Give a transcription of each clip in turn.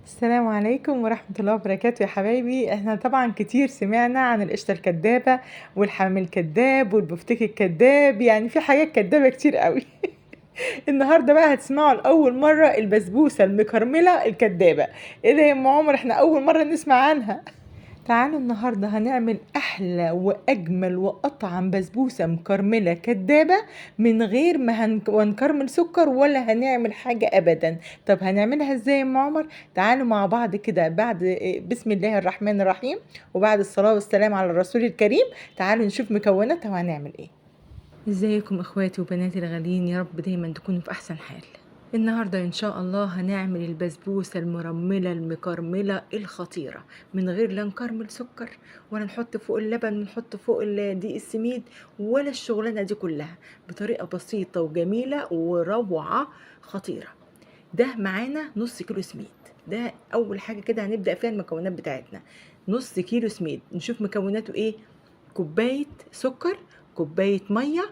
السلام عليكم ورحمة الله وبركاته يا حبايبي. احنا طبعا كتير سمعنا عن القشطة الكدابة والحمام الكداب والبفتيك الكداب، يعني في حاجات كدابة كتير قوي. النهاردة بقى هتسمعوا لأول مرة البسبوسة المكرملة الكدابة. ايه ده يا ام عمر، احنا أول مرة نسمع عنها. تعالوا النهاردة هنعمل أحلى وأجمل وأطعم بسبوسة مكرملة كدابة من غير ما هنكرمل سكر ولا هنعمل حاجة أبدا. طب هنعملها ازاي يا أم عمر؟ تعالوا مع بعض كده بعد بسم الله الرحمن الرحيم وبعد الصلاة والسلام على الرسول الكريم. تعالوا نشوف مكوناتها وهنعمل ايه. ازيكم اخواتي وبناتي الغاليين، يا رب دايما تكونوا في احسن حال. النهاردة ان شاء الله هنعمل البسبوسة المرملة المكرملة الخطيرة من غير لا نكرمل سكر ولا نحط فوق اللبن ونحط فوق دقيق السميد ولا الشغلانة دي كلها، بطريقة بسيطة وجميلة وروعة خطيرة. ده معانا نص كيلو سميد. ده اول حاجة كده هنبدأ فيها المكونات بتاعتنا. نص كيلو سميد، نشوف مكوناته ايه. كوباية سكر، كوباية مية،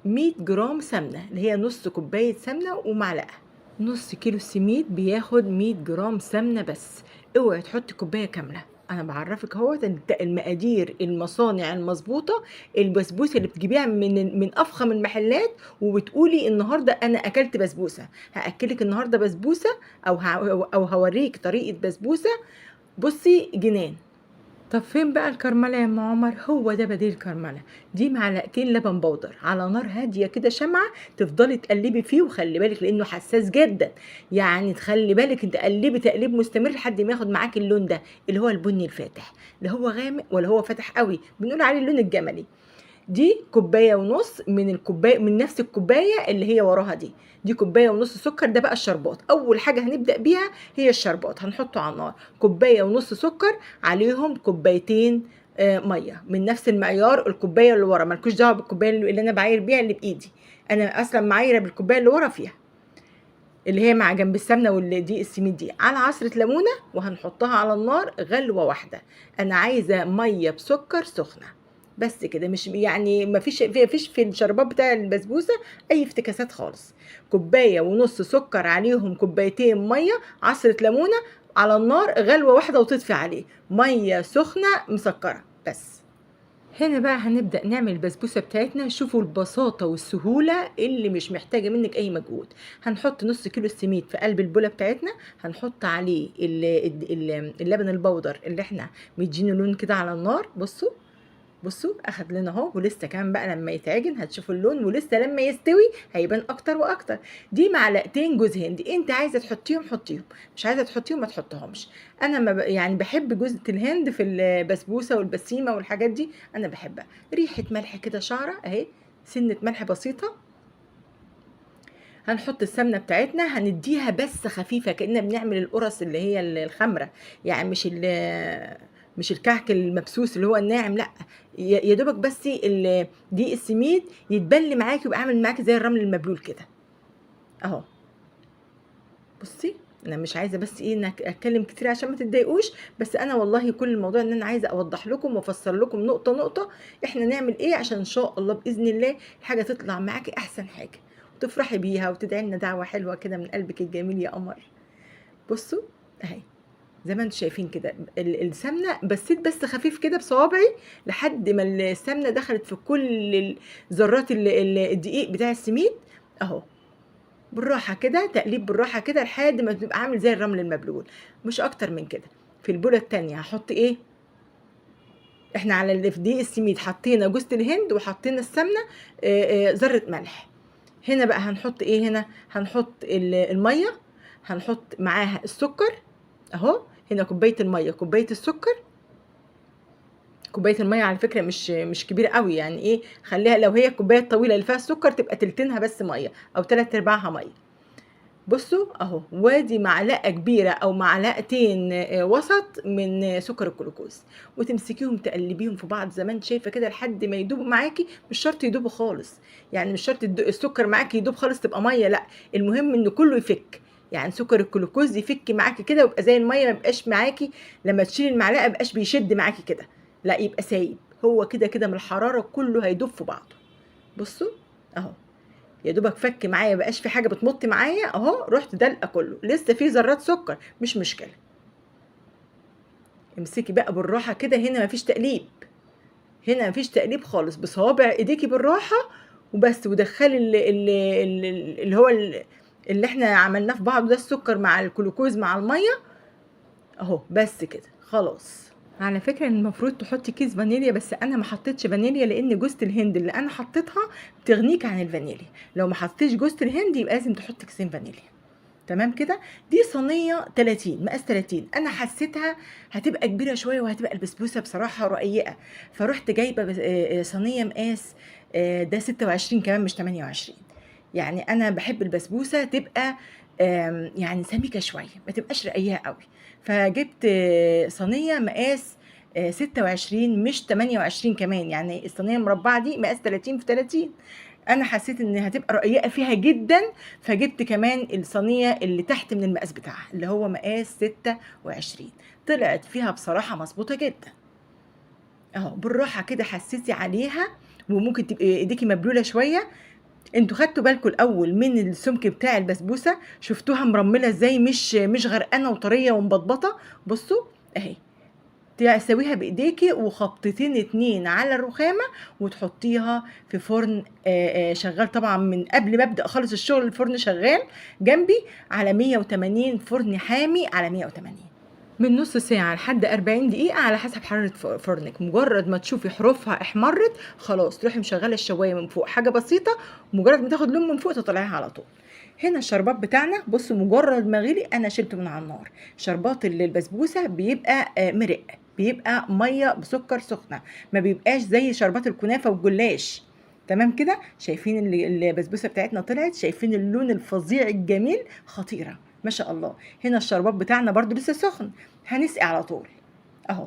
100 جرام سمنة اللي هي نص كوباية سمنة ومعلقة. نص كيلو السميد بياخد 100 جرام سمنة بس. اوعي تحطي كوباية كاملة، انا بعرفك اهو المقادير المصانع المظبوطة. البسبوسة اللي بتجيبيها من افخم المحلات وبتقولي النهاردة انا اكلت بسبوسة، هاكلك النهاردة بسبوسة او هوريك طريقة بسبوسة. بصي جنان. طب فين بقى الكرملة يا ام عمر؟ هو ده بديل الكرملة. دي معلقتين لبن بودر على نار هادية كده شمعة، تفضلي تقلبي فيه وخلي بالك لانه حساس جدا. يعني تخلي بالك انت تقلبي تقليب مستمر لحد ما ياخد معاك اللون ده اللي هو البني الفاتح، لا هو غامق ولا هو فاتح قوي، بنقول عليه اللون الجملي. دي كوبايه ونص من الكوبايه، من نفس الكوبايه اللي هي وراها دي. دي كوبايه ونص سكر. ده بقى الشربات، اول حاجه هنبدا بيها هي الشربات. هنحطه على النار كوبايه ونص سكر، عليهم كوبايتين ميه من نفس المعيار. الكوبايه اللي ورا مالكوش دعوه بالكوبايه اللي انا بعاير بيها اللي بايدي، انا اصلا معايره بالكوبايه اللي ورا فيها، اللي هي مع جنب السمنه والدقيق السميد دي، على عصره ليمونه. وهنحطها على النار غلوه واحده. انا عايزه ميه بسكر سخنه بس كده، مش يعني مفيش في الشربات بتاع البسبوسه اي افتكاسات خالص. كوبايه ونص سكر عليهم كوبايتين ميه، عصره ليمونه، على النار غلوه واحده وتطفي عليه ميه سخنه مسكره بس. هنا بقى هنبدأ نعمل البسبوسة بتاعتنا. شوفوا البساطة والسهولة اللي مش محتاجة منك أي مجهود. هنحط نص كيلو السميد في قلب البولة بتاعتنا، هنحط عليه اللبن البودر اللي احنا مدينه لون كده على النار. بصوا بصوا اخد لنا اهو، ولسه كمان بقى لما يتعجن هتشوفوا اللون، ولسه لما يستوي هيبان اكتر واكتر. دي معلقتين جوز هند، انت عايزه تحطيهم حطيهم، مش عايزه تحطيهم ما تحطهمش. انا ما يعني بحب جوز الهند في البسبوسه والبسيمه والحاجات دي، انا بحبها. ريحه ملح كده شعره اهي، سنه ملح بسيطه. هنحط السمنه بتاعتنا، هنديها بس خفيفه كأننا بنعمل القرص اللي هي الخمره، يعني مش الكحك المبسوس اللي هو الناعم، لا. يا دوبك بس دي السميد يتبل معاكي ويبقى عامل معاكي زي الرمل المبلول كده اهو. بصي انا مش عايزه بس ايه انك اتكلم كتير عشان ما تتضايقوش، بس انا والله كل الموضوع ان انا عايزه اوضح لكم وافسر لكم نقطه نقطه احنا نعمل ايه عشان ان شاء الله باذن الله الحاجه تطلع معاكي احسن حاجه وتفرحي بيها وتدعي لنا دعوه حلوه كده من قلبك الجميل يا قمر. بصوا اهي زي ما انتم شايفين كده السمنه بسيت بس خفيف كده بصوابعي لحد ما السمنه دخلت في كل ذرات الدقيق بتاع السميد اهو. بالراحه كده تقليب بالراحه كده لحد ما تبقى عامل زي الرمل المبلول، مش اكتر من كده. في البوله التانية هحط ايه؟ احنا على اللي في دقيق السميد حطينا جوز الهند وحطينا السمنه، ذره ملح. هنا بقى هنحط ايه؟ هنا هنحط الميه، هنحط معاها السكر اهو. هنا كوبايه الميه كوبايه السكر. كوبايه الميه على فكره مش كبيره قوي، يعني ايه، خليها لو هي الكوبايه الطويله اللي فيها السكر تبقى تلتينها بس ميه او تلات ارباعها ميه. بصوا اهو، وادي معلقه كبيره او معلقتين وسط من سكر الجلوكوز، وتمسكيهم تقلبيهم في بعض زي ما انت شايفه كده لحد ما يدوبوا معاكي. مش شرط يدوبوا خالص، يعني مش شرط السكر معاكي يدوب خالص تبقى ميه، لا، المهم ان كله يفك. يعني سكر الجلوكوز يفك معاكي كده ويبقى زي الميه، ما يبقاش معاكي لما تشيلي المعلقه ما يبقاش بيشد معاكي كده، لا يبقى سايب. هو كده كده من الحراره كله هيدوب في بعضه. بصوا اهو، يا دوبك فك معايا، بقاش في حاجه بتمط معايا اهو، رحت دلقه كله، لسه في ذرات سكر مش مشكله. امسكي بقى بالراحة كده، هنا مفيش تقليب، هنا مفيش تقليب خالص، بصوابع ايديكي بالراحة وبس، ودخلي اللي هو اللي احنا عملناه في بعض ده، السكر مع الجلوكوز مع المية اهو، بس كده خلاص. على فكرة المفروض تحطي كيس فانيليا، بس انا ما حطيتش فانيليا لان جوزة الهند اللي انا حطيتها بتغنيك عن الفانيليا. لو ما حطيتش جوزة الهند يبقى لازم تحطي كيسين فانيليا. تمام كده. دي صينيه 30 مقاس 30، انا حسيتها هتبقى كبيره شويه وهتبقى البسبوسه بصراحه رقيقه، فرحت جايبه صينيه مقاس ده 26 كمان مش 28. يعني انا بحب البسبوسه تبقى يعني سميكه شويه، ما تبقاش رقيقه قوي، فجبت صينيه مقاس 26 مش 28 كمان، يعني الصينيه المربعه دي مقاس 30 في 30. انا حسيت ان هتبقى رقيقه فيها جدا، فجبت كمان الصينيه اللي تحت من المقاس بتاعها اللي هو مقاس 26. طلعت فيها بصراحه مظبوطه جدا اهو. بالراحه كده حسيتي عليها، وممكن تبقي ايديكي مبلوله شويه. انتوا خدتوا بالكم الاول من السمك بتاع البسبوسه؟ شفتوها مرمله ازاي، مش غرقانه وطريه ومبطبطه؟ بصوا اهي. تسويها بايديكي وخبطتين 2 على الرخامه، وتحطيها في فرن شغال طبعا من قبل ما ابدا خالص الشغل، الفرن شغال جنبي على 180، فرن حامي على 180، من نص ساعة لحد 40 دقيقة على حسب حرارة فرنك. مجرد ما تشوفي حروفها احمرت خلاص تروحي مشغلة الشواية من فوق حاجة بسيطة، مجرد ما تاخد لون من فوق تطلعيها على طول. هنا الشربات بتاعنا بصوا، مجرد ما غلي انا شلته من على النار. شربات البسبوسة بيبقى مرق، بيبقى مية بسكر سخنة، ما بيبقاش زي شربات الكنافة والجلاش. تمام كده. شايفين البسبوسة بتاعتنا طلعت؟ شايفين اللون الفظيع الجميل؟ خطيرة ما شاء الله. هنا الشربات بتاعنا برضو لسه سخن، هنسقي على طول اهو.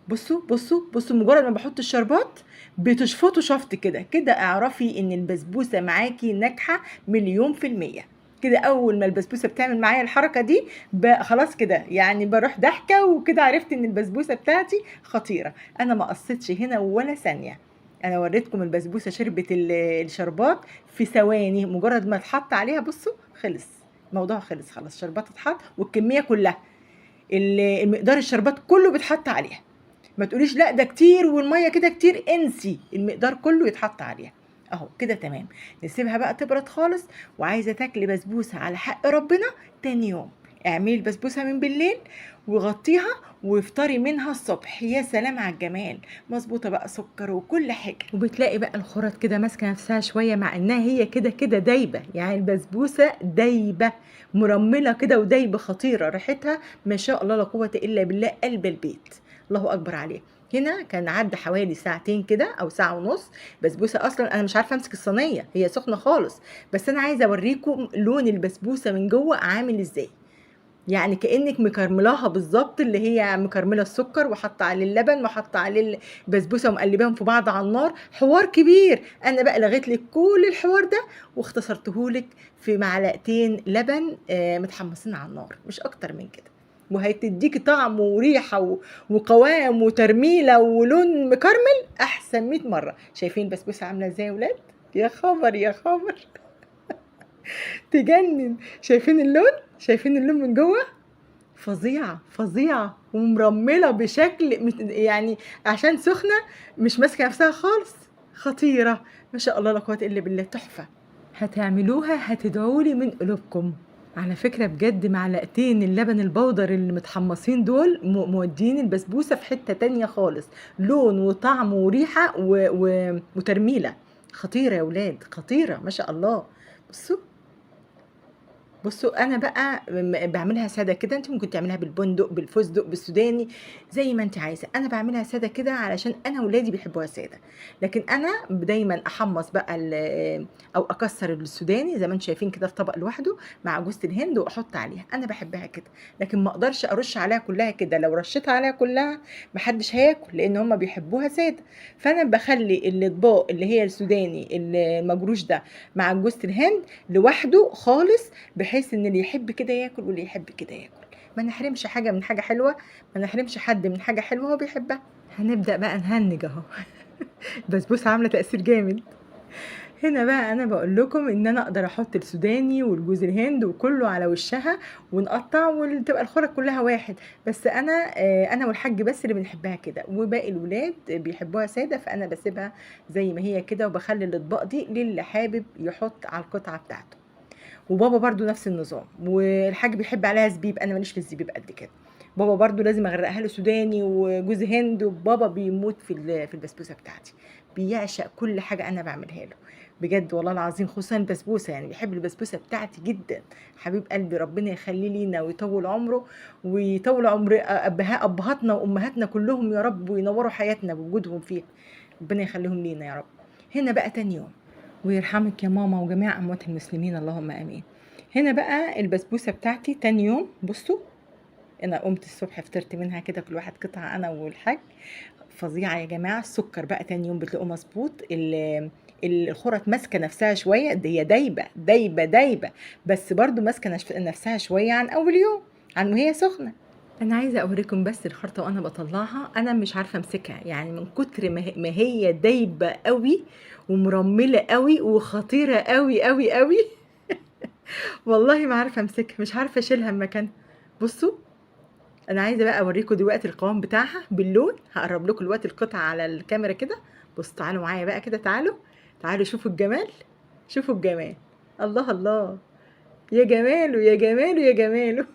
بصوا بصوا بصوا، مجرد ما بحط الشربات بتشفطوا شفط كده كده، اعرفي ان البسبوسه معاكي ناجحه 100%. كده اول ما البسبوسه بتعمل معايا الحركه دي خلاص كده يعني بروح ضحكه، وكده عرفت ان البسبوسه بتاعتي خطيره. انا ما قصيتش هنا ولا ثانيه، انا وريتكم البسبوسه شربت الشربات في ثواني، مجرد ما اتحط عليها بصوا خلص الموضوع، خلص خلاص. شربات اتحط والكميه كلها، المقدار الشربات كله بيتحط عليها. ما تقوليش لا ده كتير والميه كده كتير، انسي، المقدار كله يتحط عليها اهو كده تمام. نسيبها بقى تبرد خالص. وعايزه تاكلي بسبوسه على حق ربنا تاني يوم، اعملي البسبوسه من بالليل وغطيها وافطري منها الصبح، يا سلام على الجمال. مظبوطه بقى سكر وكل حاجه، وبتلاقي بقى الخرط كده ماسكه نفسها شويه، مع انها هي كده كده دايبه، يعني البسبوسه دايبه مرمله كده ودايبه، خطيره ريحتها ما شاء الله لا قوه الا بالله، قلب البيت الله اكبر عليه. هنا كان عدى حوالي ساعتين كده او ساعه ونص. بسبوسه اصلا انا مش عارفه امسك الصينيه، هي سخنه خالص، بس انا عايزه اوريكم لون البسبوسه من جوه عامل ازاي. يعني كانك مكرملاها بالظبط، اللي هي مكرمله السكر وحاطه عليه اللبن وحاطه عليه البسبوسه ومقلباهم في بعض على النار، حوار كبير. انا بقى لغيت لك كل الحوار ده واختصرته لك في معلقتين لبن متحمصين على النار، مش اكتر من كده، وهتديكي طعم وريحه وقوام وترميله ولون مكرمل احسن 100 مره. شايفين البسبوسه عامله ازاي يا ولاد؟ يا خبر يا خبر تجنن. شايفين اللون؟ شايفين اللون من جوه؟ فظيعه فظيعه ومرمله بشكل يعني عشان سخنه مش ماسكه نفسها خالص، خطيره ما شاء الله لا قوه الا بالله، تحفه. هتعملوها هتدعولي من قلوبكم. على فكرة بجد معلقتين اللبن البودر اللي متحمصين دول مودين البسبوسة في حتة تانية خالص، لون وطعم وريحة وترميلة، خطيرة يا ولاد خطيرة ما شاء الله. بصوا بصوا، انا بقى بعملها ساده كده، انت ممكن تعملها بالبندق بالفستق بالسوداني زي ما انت عايزه، انا بعملها ساده كده علشان انا ولادي بيحبوها ساده. لكن انا دايما احمص بقى او اكسر السوداني زي ما انتم شايفين كده في طبق لوحده مع جوز الهند واحط عليها، انا بحبها كده. لكن ما اقدرش ارش عليها كلها كده، لو رشيتها عليها كلها محدش هياكل لان هم بيحبوها ساده. فانا بخلي الاطباق اللي هي السوداني المجروش ده مع جوز الهند لوحده خالص، بحيث ان اللي يحب كده ياكل واللي يحب كده ياكل، ما نحرمش حاجه من حاجه حلوه، ما نحرمش حد من حاجه حلوه هو بيحبها. هنبدا بقى نهنج اهو البسبوسه عامله تاثير جامد. هنا بقى أنا باقول لكم إن أنا أقدر أحط السوداني والجوز الهند وكله على وشها ونقطّع وتبقى الخُرَط كلها واحد، بس أنا والحاج بس اللي بنحبها كده، وباقي الولاد بيحبوها سادة، فأنا باسيبها زي ما هي كده، وباخلّي الأطباق دي للي حابب يحط على القطعة بتاعته. وبابا برضو نفس النظام، والحاج بيحب عليها زبيب، انا ماليش في الزبيب قد كده. بابا برضو لازم اغرقها له سوداني وجوز هند، وبابا بيموت في البسبوسه بتاعتي، بيعشق كل حاجه انا بعملها له بجد والله العظيم، خصوصا البسبوسه، يعني بيحب البسبوسه بتاعتي جدا. حبيب قلبي، ربنا يخليه لينا ويطول عمره ويطول عمر ابهاتنا وامهاتنا كلهم يا رب، وينوروا حياتنا بوجودهم فيها، ربنا يخليهم لينا يا رب. هنا بقى تاني يوم، ويرحمك يا ماما وجميع اموات المسلمين اللهم امين. هنا بقى البسبوسه بتاعتي تاني يوم، بصوا انا قمت الصبح فطرت منها كده كل واحد قطعه انا والحاج، فظيعه يا جماعه. السكر بقى تاني يوم بتلاقوه مظبوط، الخرط ماسكه نفسها شويه، هي دايبه دايبه دايبه، بس برضو ماسكه نفسها شويه عن اول يوم، عن وهي سخنه. انا عايزه اوريكم بس الخرطه وانا بطلعها، انا مش عارفه امسكها، يعني من كتر ما هي دايبه قوي ومرمله قوي وخطيره قوي قوي قوي. والله ما عارفه امسكها، مش عارفه اشيلها من مكانها. بصوا، انا عايزه بقى اوريكم دلوقتي القوام بتاعها باللون، هقرب لكم دلوقتي القطعه على الكاميرا كده. بصوا تعالوا معايا بقى كده، تعالوا تعالوا شوفوا الجمال، شوفوا الجمال، الله الله، يا جماله يا جماله يا جماله.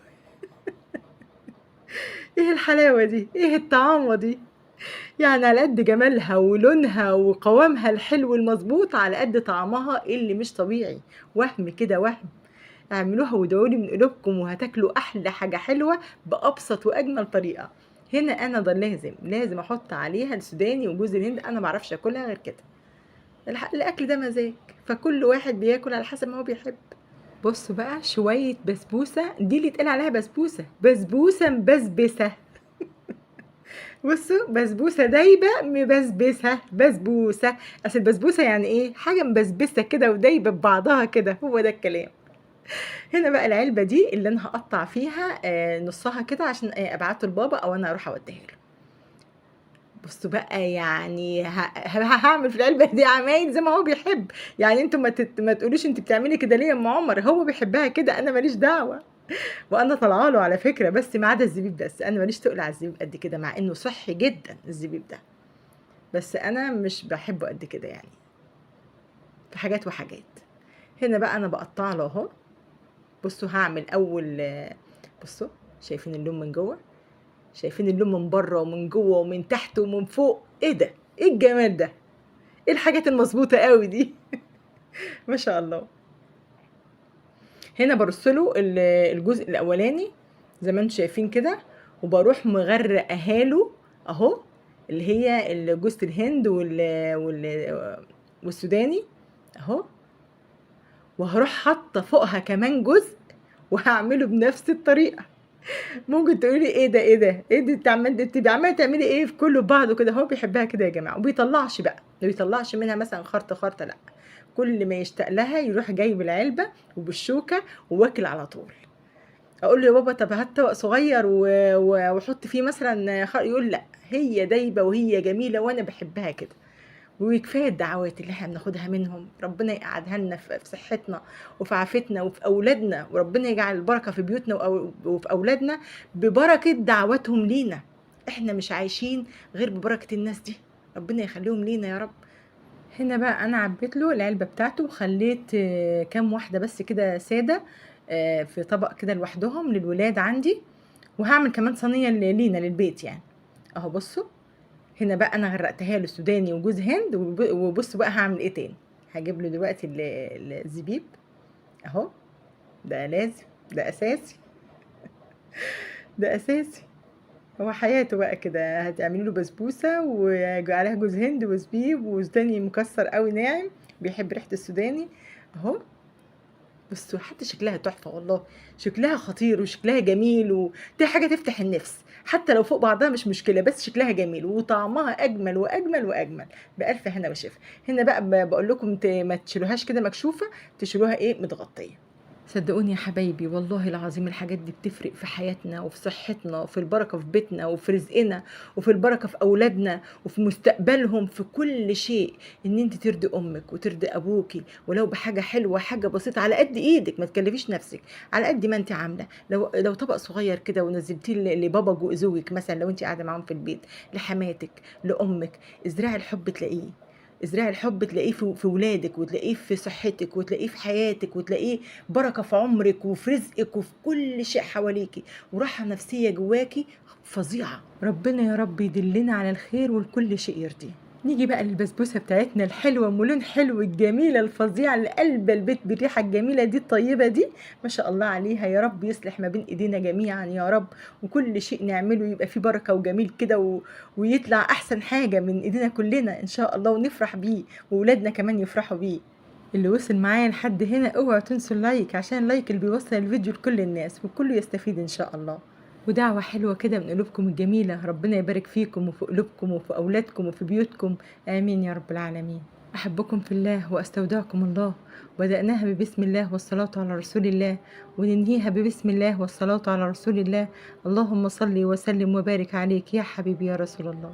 ايه الحلاوه دي، ايه الطعامه دي، يعني على قد جمالها ولونها وقوامها الحلو المظبوط، على قد طعمها اللي مش طبيعي، وهم كده وهم. اعملوها وادعولي من قلوبكم، وهتاكلوا احلى حاجه حلوه بابسط واجمل طريقه. هنا انا ده لازم احط عليها السوداني وجوز الهند، انا ما اعرفش اكلها غير كده. الاكل ده مزاج، فكل واحد بياكل على حسب ما هو بيحب. بصوا بقى شويه بسبوسه، دي اللي اتقال عليها بسبوسه، بسبوسه مبسبسه. بصوا بسبوسه دايبه مبسبسه بسبوسه، اصل البسبوسه يعني ايه، حاجه مبسبسه كده ودايبه ببعضها كده، هو ده الكلام. هنا بقى العلبه دي اللي انا هقطع فيها نصها كده عشان ابعته لبابا او انا اروح اوديها له. بصوا بقى، يعني هعمل في العلبه دي عمايل زي ما هو بيحب، يعني انتوا ما تقولوش انت بتعملي كده ليه يا ام عمر، هو بيحبها كده، انا ماليش دعوه. وانا طالعه له على فكره، بس ما عدا الزبيب، بس انا ماليش تقل على الزبيب قد كده، مع انه صحي جدا الزبيب ده، بس انا مش بحبه قد كده يعني، في حاجات وحاجات. هنا بقى انا بقطع له اهو. بصوا هعمل اول بصوا، شايفين اللون من جوه، شايفين اللون من بره ومن جوه ومن تحت ومن فوق، ايه ده، ايه الجمال ده، ايه الحاجات المظبوطه قوي دي. ما شاء الله. هنا برسله الجزء الاولاني زي ما انتم شايفين كده، وبروح مغرقها له اهو، اللي هي جوز الهند والسوداني اهو، وهروح حاطه فوقها كمان جزء، وهعمله بنفس الطريقه. ممكن تقولي لي ايه ده ايه ده ايه دي، انت عماله تعملي ايه في كله بعضه كده، هو بيحبها كده يا جماعه، وبيطلعش بقى، ما بيطلعش منها مثلا خرطه خرطه، لا، كل ما يشتاق لها يروح جايب العلبه وبالشوكه وواكل على طول. اقول له يا بابا طب هات طبق صغير وحط فيه مثلا يقول لا، هي دايبه وهي جميله وانا بحبها كده. وكفايه الدعوات اللي احنا بناخدها منهم، ربنا يقعدها لنا في صحتنا وفي عافيتنا وفي اولادنا، وربنا يجعل البركه في بيوتنا وفي اولادنا ببركه دعواتهم لينا. احنا مش عايشين غير ببركه الناس دي، ربنا يخليهم لينا يا رب. هنا بقى انا عبيت له العلبه بتاعته، وخليت كام واحده بس كده ساده في طبق كده لوحدهم للولاد عندي، وهعمل كمان صينيه لينا للبيت يعني. اهو بصوا، هنا بقى انا غرقتها له سوداني وجوز هند، وبصوا بقى هعمل ايه تاني. هجيب له دلوقتي الزبيب اهو، ده لازم، ده اساسي، ده اساسي، هو حياته بقى كده. هتعملي له بسبوسه وعليها جوز هند وزبيب وسوداني مكسر قوي ناعم، بيحب ريحه السوداني اهو. بصوا حتى شكلها تحفه والله، شكلها خطير وشكلها جميل، ودي حاجه تفتح النفس، حتى لو فوق بعضها مش مشكله، بس شكلها جميل وطعمها اجمل واجمل واجمل. بالف هنا وشفا. هنا بقى بقول لكم ما تشيلوهاش كده مكشوفه، تشيلوها ايه، متغطيه. صدقوني يا حبايبي والله العظيم الحاجات دي بتفرق في حياتنا وفي صحتنا وفي البركة في بيتنا وفي رزقنا وفي البركة في أولادنا وفي مستقبلهم في كل شيء. إن أنت ترضي أمك وترضي أبوكي ولو بحاجة حلوة، حاجة بسيطة على قد إيدك، ما تكلفيش نفسك، على قد ما أنت عاملة. لو طبق صغير كده ونزلتيه لبابا زوجك مثلا، لو أنت قاعدة معاهم في البيت، لحماتك، لأمك، ازرعي الحب تلاقيه. ازرعي الحب تلاقيه في ولادك، وتلاقيه في صحتك، وتلاقيه في حياتك، وتلاقيه بركة في عمرك وفي رزقك وفي كل شيء حواليكي، وراحة نفسية جواكي فظيعة. ربنا يا رب يدلنا على الخير والكل شيء يرضيه. نيجي بقى للبسبوسة بتاعتنا الحلوة، ملون حلو الجميلة الفظيعة اللي قلب البيت بالريحة الجميلة دي الطيبة دي، ما شاء الله عليها. يا رب يصلح ما بين ايدينا جميعا يا رب، وكل شيء نعمله يبقى فيه بركة وجميل كده ويطلع احسن حاجة من ايدينا كلنا ان شاء الله، ونفرح بيه وولادنا كمان يفرحوا بيه. اللي وصل معايا لحد هنا اوعوا تنسوا اللايك، عشان اللايك اللي بيوصل الفيديو لكل الناس وكله يستفيد ان شاء الله. ودعوة حلوة كده من قلوبكم الجميلة، ربنا يبارك فيكم وفي قلوبكم وفي أولادكم وفي بيوتكم، آمين يا رب العالمين. أحبكم في الله وأستودعكم الله. بدأناها ببسم الله والصلاة على رسول الله، وننهيها ببسم الله والصلاة على رسول الله. اللهم صل وسلم وبارك عليك يا حبيبي يا رسول الله.